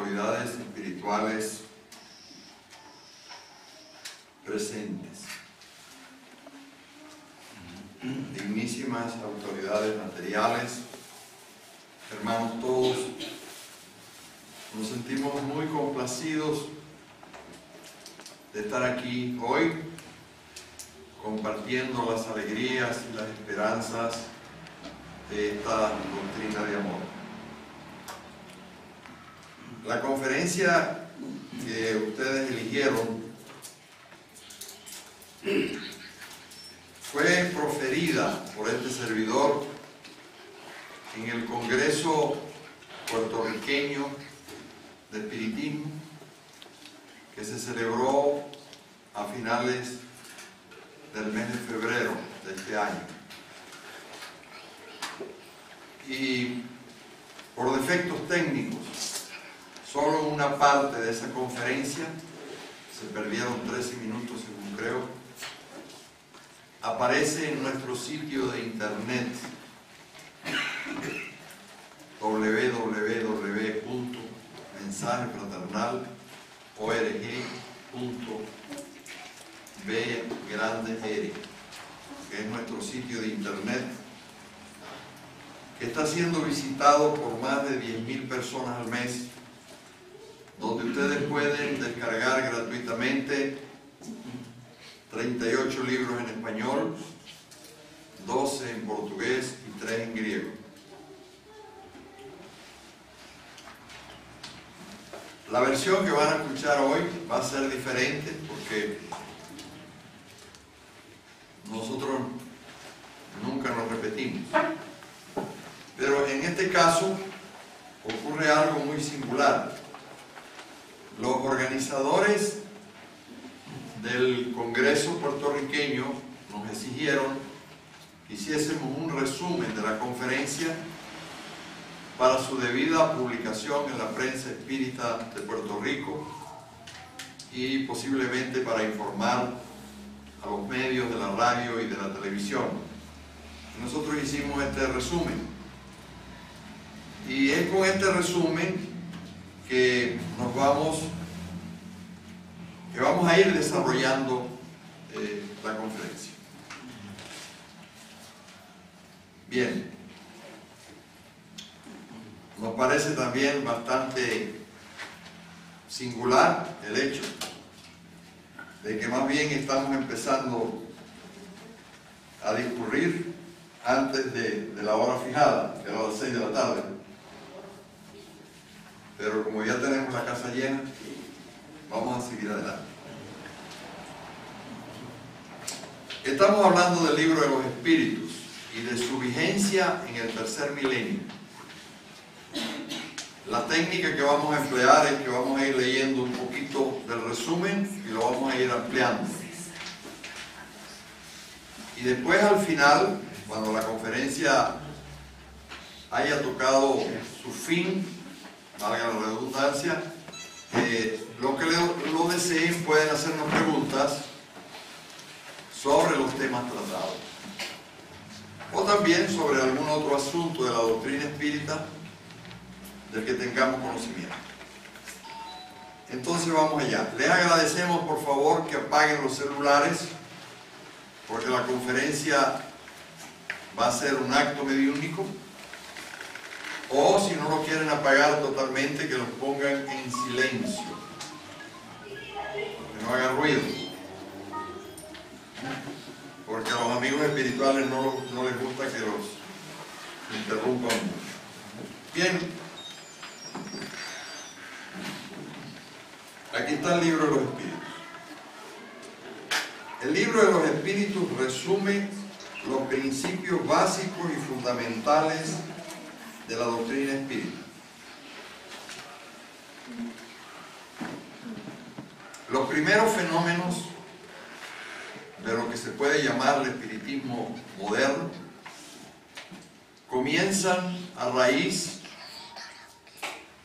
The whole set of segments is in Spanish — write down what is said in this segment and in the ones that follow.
autoridades espirituales presentes, dignísimas autoridades materiales, hermanos todos, nos sentimos muy complacidos de estar aquí hoy compartiendo las alegrías y las esperanzas de esta doctrina de amor. La conferencia que ustedes eligieron fue proferida por este servidor en el Congreso Puertorriqueño de Espiritismo que se celebró a finales del mes de febrero de este año. Y por defectos técnicos, solo una parte de esa conferencia, se perdieron 13 minutos según creo, aparece en nuestro sitio de internet www.mensajefraternal.org.br, que es nuestro sitio de internet, que está siendo visitado por más de 10.000 personas al mes, donde ustedes pueden descargar gratuitamente 38 libros en español, 12 en portugués y 3 en griego. La versión que van a escuchar hoy va a ser diferente porque nosotros nunca nos repetimos. Pero en este caso ocurre algo muy singular. Los organizadores del Congreso puertorriqueño nos exigieron que hiciésemos un resumen de la conferencia para su debida publicación en la prensa espírita de Puerto Rico y posiblemente para informar a los medios de la radio y de la televisión. Y nosotros hicimos este resumen. Y es con este resumen que vamos a ir desarrollando la conferencia. Bien, nos parece también bastante singular el hecho de que más bien estamos empezando a discurrir antes de la hora fijada, que era las 6 de la tarde. Pero como ya tenemos la casa llena, vamos a seguir adelante. Estamos hablando del libro de los espíritus y de su vigencia en el tercer milenio. La técnica que vamos a emplear es que vamos a ir leyendo un poquito del resumen y lo vamos a ir ampliando. Y después al final, cuando la conferencia haya tocado su fin, valga la redundancia, los que lo deseen pueden hacernos preguntas sobre los temas tratados o también sobre algún otro asunto de la doctrina espírita del que tengamos conocimiento. Entonces vamos allá. Les agradecemos por favor que apaguen los celulares porque la conferencia va a ser un acto mediúnico, o si no lo quieren apagar totalmente, que los pongan en silencio, que no haga ruido, porque a los amigos espirituales no les gusta que los interrumpan. Bien, aquí está el libro de los espíritus. El libro de los espíritus resume los principios básicos y fundamentales de la doctrina espírita. Los primeros fenómenos de lo que se puede llamar el espiritismo moderno comienzan a raíz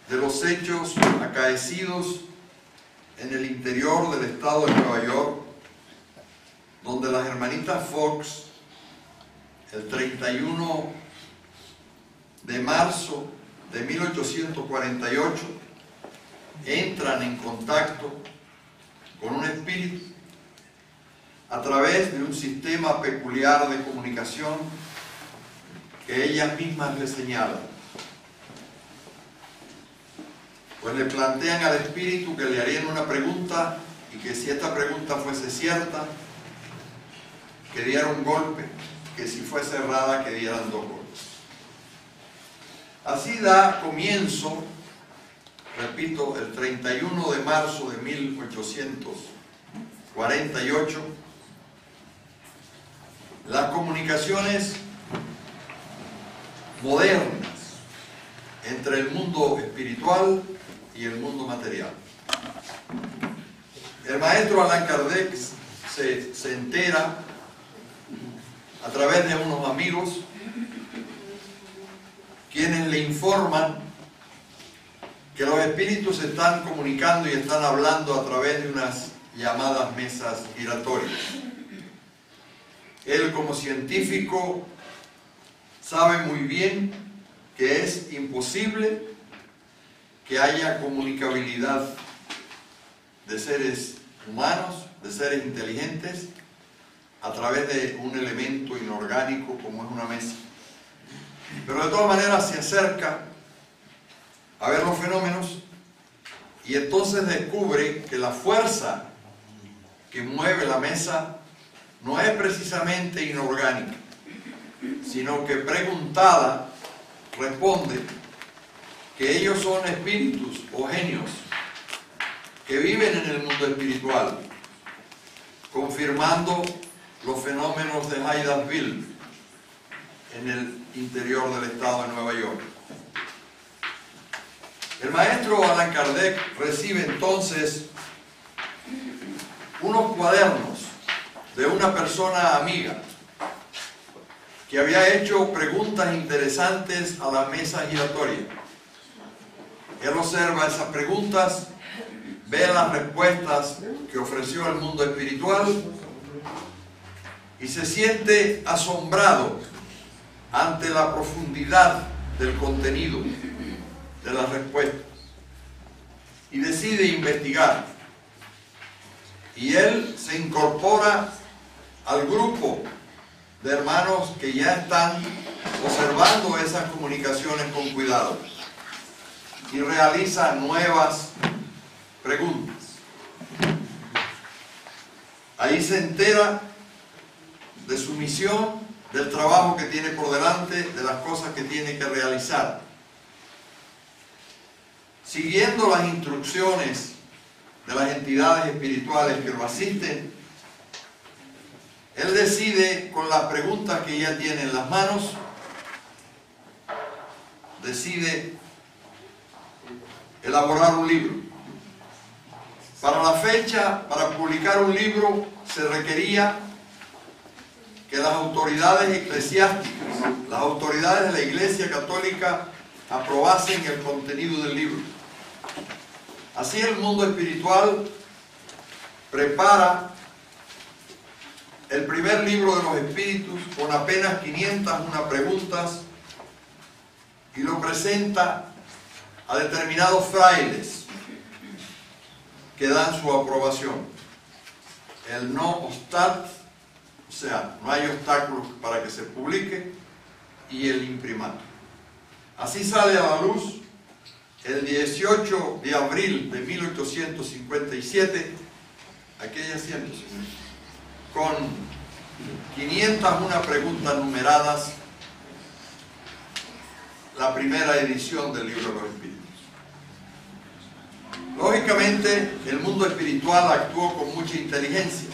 de los hechos acaecidos en el interior del estado de Nueva York, donde las hermanitas Fox, el 31 de marzo de 1848, entran en contacto con un espíritu a través de un sistema peculiar de comunicación que ellas mismas le señalan. Pues le plantean al espíritu que le harían una pregunta y que si esta pregunta fuese cierta, que diera un golpe, que si fuese errada, que dieran 2 golpes. Así da comienzo, repito, el 31 de marzo de 1848, las comunicaciones modernas entre el mundo espiritual y el mundo material. El maestro Allan Kardec se entera a través de unos amigos quienes le informan que los espíritus se están comunicando y están hablando a través de unas llamadas mesas giratorias. Él, como científico, sabe muy bien que es imposible que haya comunicabilidad de seres humanos, de seres inteligentes, a través de un elemento inorgánico como es una mesa. Pero de todas maneras se acerca a ver los fenómenos y entonces descubre que la fuerza que mueve la mesa no es precisamente inorgánica, sino que preguntada responde que ellos son espíritus o genios que viven en el mundo espiritual, confirmando los fenómenos de Hydesville en el interior del estado de Nueva York. El maestro Allan Kardec recibe entonces unos cuadernos de una persona amiga que había hecho preguntas interesantes a la mesa giratoria. Él observa esas preguntas, ve las respuestas que ofreció el mundo espiritual y se siente asombrado ante la profundidad del contenido de las respuestas y decide investigar. Y él se incorpora al grupo de hermanos que ya están observando esas comunicaciones con cuidado y realiza nuevas preguntas. Ahí se entera de su misión, del trabajo que tiene por delante, de las cosas que tiene que realizar. Siguiendo las instrucciones de las entidades espirituales que lo asisten, él decide, con las preguntas que ya tiene en las manos, decide elaborar un libro. Para la fecha, para publicar un libro, se requería que las autoridades eclesiásticas, las autoridades de la Iglesia Católica, aprobasen el contenido del libro. Así el mundo espiritual prepara el primer libro de los espíritus con apenas 501 preguntas y lo presenta a determinados frailes que dan su aprobación. El no obstat, o sea, no hay obstáculos para que se publique, y el imprimato. Así sale a la luz el 18 de abril de 1857, aquella asiento, con 501 preguntas numeradas, la primera edición del libro de los espíritus. Lógicamente, el mundo espiritual actuó con mucha inteligencia,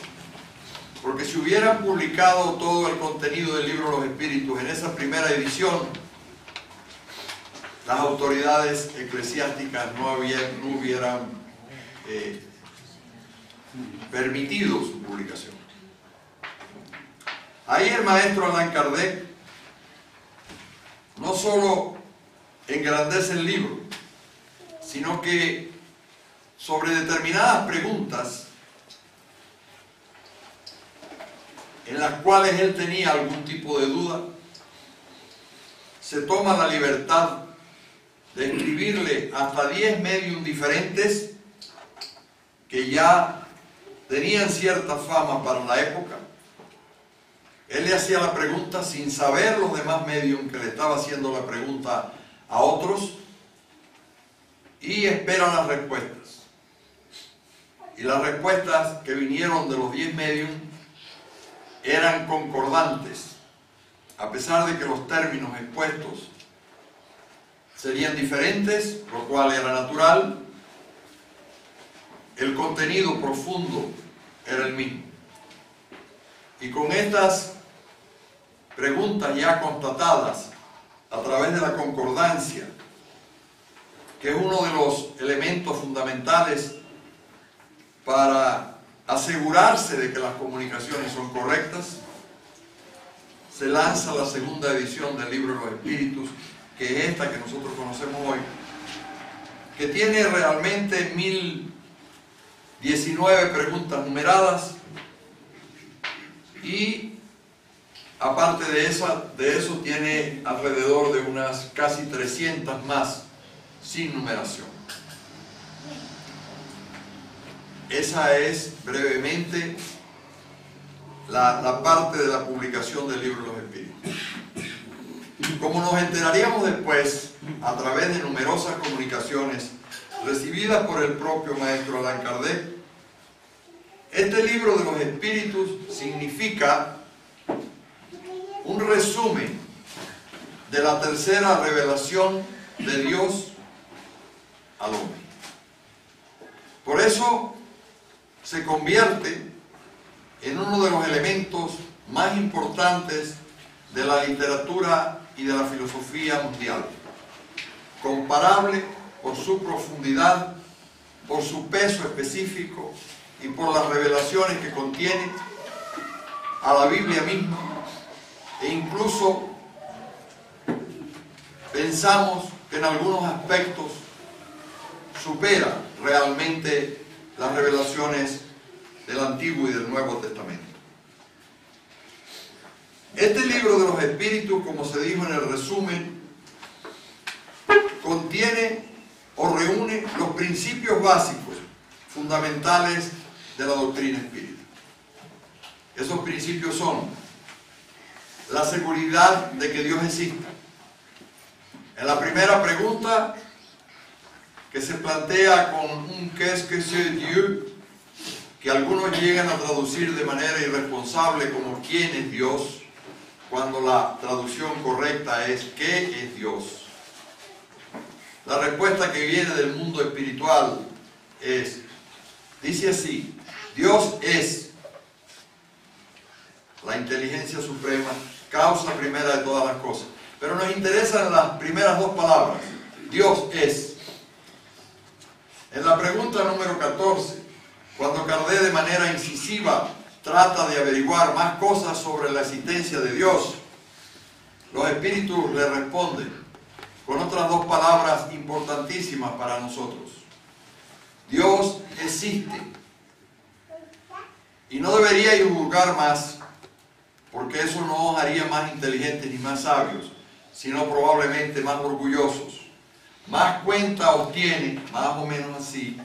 porque si hubieran publicado todo el contenido del libro de los espíritus en esa primera edición, las autoridades eclesiásticas no hubieran permitido su publicación. Ahí el maestro Allan Kardec no solo engrandece el libro, sino que sobre determinadas preguntas en las cuales él tenía algún tipo de duda, se toma la libertad de escribirle hasta 10 medium diferentes que ya tenían cierta fama para la época. Él le hacía la pregunta sin saber los demás medium que le estaba haciendo la pregunta a otros, y espera las respuestas. Y las respuestas que vinieron de los 10 medium eran concordantes, a pesar de que los términos expuestos serían diferentes, lo cual era natural. El contenido profundo era el mismo. Y con estas preguntas ya constatadas a través de la concordancia, que es uno de los elementos fundamentales para asegurarse de que las comunicaciones son correctas, se lanza la segunda edición del Libro de los Espíritus, que es esta que nosotros conocemos hoy, que tiene realmente 1019 preguntas numeradas, y aparte de eso tiene alrededor de unas casi 300 más sin numeración. Esa es brevemente la parte de la publicación del Libro de los Espíritus. Como nos enteraríamos después, a través de numerosas comunicaciones recibidas por el propio maestro Allan Kardec, este Libro de los Espíritus significa un resumen de la tercera revelación de Dios al hombre. Por eso se convierte en uno de los elementos más importantes de la literatura y de la filosofía mundial, comparable por su profundidad, por su peso específico y por las revelaciones que contiene a la Biblia misma, e incluso pensamos que en algunos aspectos supera realmente las revelaciones del Antiguo y del Nuevo Testamento. Este Libro de los Espíritus, como se dijo en el resumen, contiene o reúne los principios básicos, fundamentales de la doctrina espírita. Esos principios son la seguridad de que Dios existe. En la primera pregunta, que se plantea con un qu'est-ce que c'est Dieu, que algunos llegan a traducir de manera irresponsable como ¿quién es Dios?, cuando la traducción correcta es ¿qué es Dios? La respuesta que viene del mundo espiritual dice así: Dios es la inteligencia suprema, causa primera de todas las cosas. Pero nos interesan las primeras dos palabras: Dios es. En la pregunta número 14, cuando Kardec de manera incisiva trata de averiguar más cosas sobre la existencia de Dios, los espíritus le responden con otras dos palabras importantísimas para nosotros: Dios existe. Y no deberíais juzgar más, porque eso no os haría más inteligentes ni más sabios, sino probablemente más orgullosos. Más cuenta os tiene, más o menos así,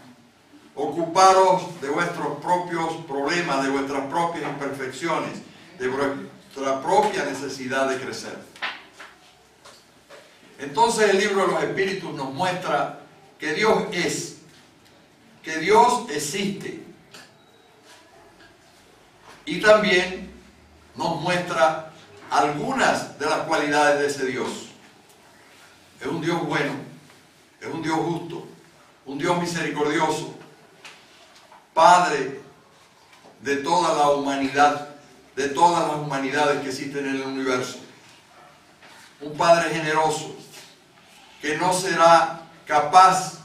ocuparos de vuestros propios problemas, de vuestras propias imperfecciones, de vuestra propia necesidad de crecer. Entonces el Libro de los Espíritus nos muestra que Dios es, que Dios existe, y también nos muestra algunas de las cualidades de ese Dios. Es un Dios bueno, es un Dios justo, un Dios misericordioso, Padre de toda la humanidad, de todas las humanidades que existen en el universo. Un Padre generoso, que no será capaz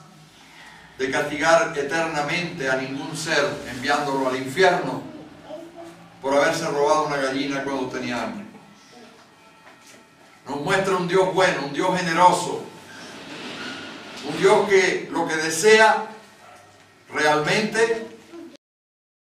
de castigar eternamente a ningún ser enviándolo al infierno por haberse robado una gallina cuando tenía hambre. Nos muestra un Dios bueno, un Dios generoso, un Dios que lo que desea realmente